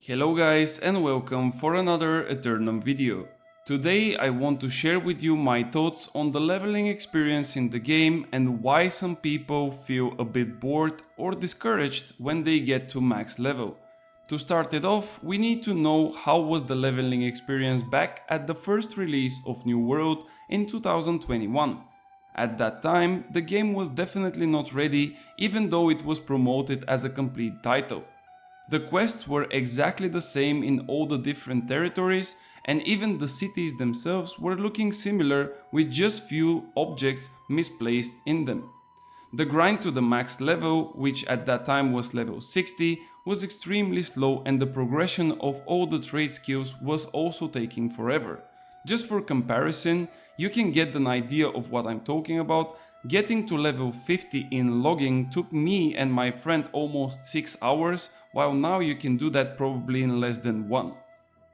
Hello guys and welcome for another Aeternum video. Today I want to share with you my thoughts on the leveling experience in the game and why some people feel a bit bored or discouraged when they get to max level. To start it off, we need to know how was the leveling experience back at the first release of New World in 2021. At that time, the game was definitely not ready even though it was promoted as a complete title. The quests were exactly the same in all the different territories, and even the cities themselves were looking similar with just few objects misplaced in them. The grind to the max level, which at that time was level 60, was extremely slow, and the progression of all the trade skills was also taking forever. Just for comparison, you can get an idea of what I'm talking about. Getting to level 50 in logging took me and my friend almost 6 hours, while now you can do that probably in less than 1.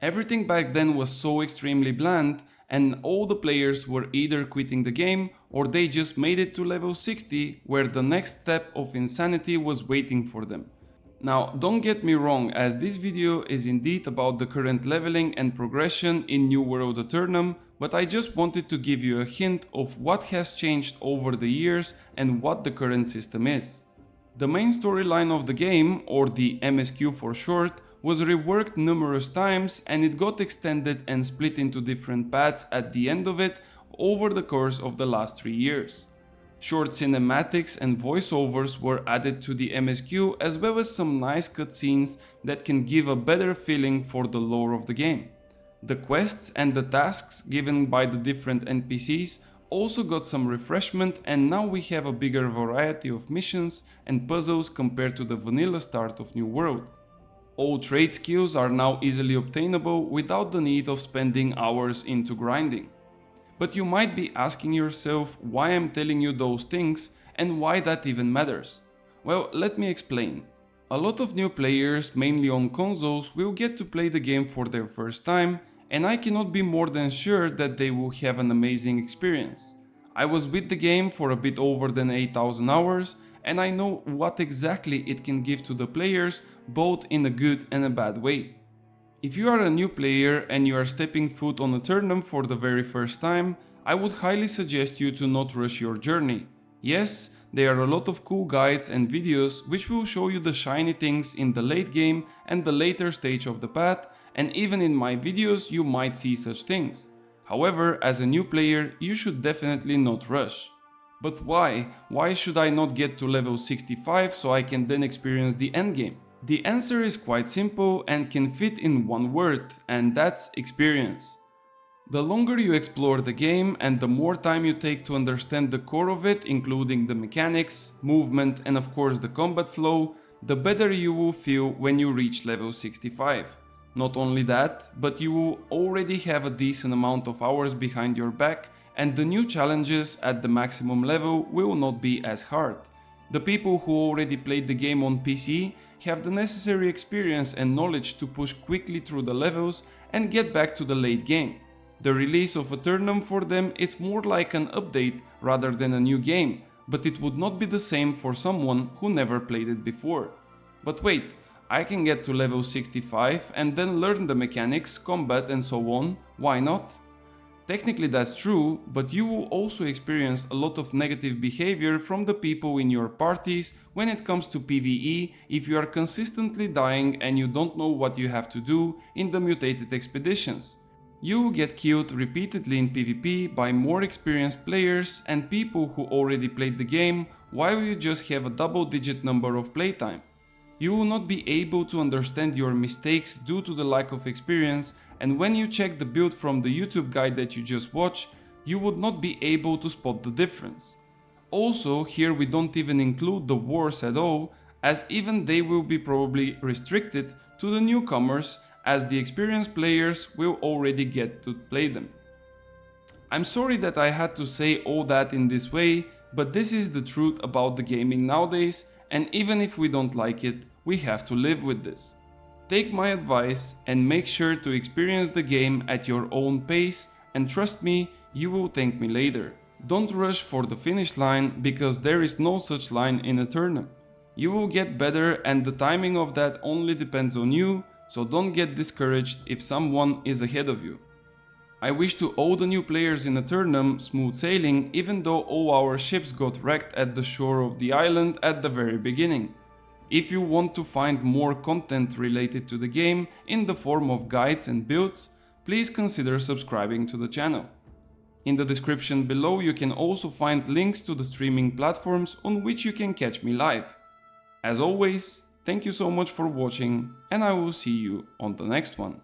Everything back then was so extremely bland, and all the players were either quitting the game or they just made it to level 60, where the next step of insanity was waiting for them. Now, don't get me wrong, as this video is indeed about the current leveling and progression in New World Aeternum, but I just wanted to give you a hint of what has changed over the years and what the current system is. The main storyline of the game, or the MSQ for short, was reworked numerous times, and it got extended and split into different paths at the end of it over the course of the last 3 years. Short cinematics and voiceovers were added to the MSQ, as well as some nice cutscenes that can give a better feeling for the lore of the game. The quests and the tasks given by the different NPCs also got some refreshment, and now we have a bigger variety of missions and puzzles compared to the vanilla start of New World. All trade skills are now easily obtainable without the need of spending hours into grinding. But you might be asking yourself why I'm telling you those things and why that even matters. Well, let me explain. A lot of new players, mainly on consoles, will get to play the game for their first time, and I cannot be more than sure that they will have an amazing experience. I was with the game for a bit over than 8,000 hours, and I know what exactly it can give to the players, both in a good and a bad way. If you are a new player and you are stepping foot on Aeternum for the very first time, I would highly suggest you to not rush your journey. Yes, there are a lot of cool guides and videos which will show you the shiny things in the late game and the later stage of the path, and even in my videos you might see such things. However, as a new player, you should definitely not rush. But why? Why should I not get to level 65 so I can then experience the endgame? The answer is quite simple and can fit in one word, and that's experience. The longer you explore the game and the more time you take to understand the core of it, including the mechanics, movement, and of course the combat flow, the better you will feel when you reach level 65. Not only that, but you will already have a decent amount of hours behind your back, and the new challenges at the maximum level will not be as hard. The people who already played the game on PC have the necessary experience and knowledge to push quickly through the levels and get back to the late game. The release of Aeternum for them is more like an update rather than a new game, but it would not be the same for someone who never played it before. But wait, I can get to level 65 and then learn the mechanics, combat and so on, why not? Technically that's true, but you will also experience a lot of negative behavior from the people in your parties when it comes to PvE if you are consistently dying and you don't know what you have to do in the mutated expeditions. You will get killed repeatedly in PvP by more experienced players and people who already played the game, while you just have a double-digit number of playtime. You will not be able to understand your mistakes due to the lack of experience, and when you check the build from the YouTube guide that you just watched, you would not be able to spot the difference. Also, here we don't even include the wars at all, as even they will be probably restricted to the newcomers, as the experienced players will already get to play them. I'm sorry that I had to say all that in this way, but this is the truth about the gaming nowadays, and even if we don't like it, we have to live with this. Take my advice and make sure to experience the game at your own pace, and trust me, you will thank me later. Don't rush for the finish line, because there is no such line in Aeternum. You will get better, and the timing of that only depends on you, so don't get discouraged if someone is ahead of you. I wish to all the new players in Aeternum smooth sailing, even though all our ships got wrecked at the shore of the island at the very beginning. If you want to find more content related to the game in the form of guides and builds, please consider subscribing to the channel. In the description below you can also find links to the streaming platforms on which you can catch me live. As always, thank you so much for watching, and I will see you on the next one.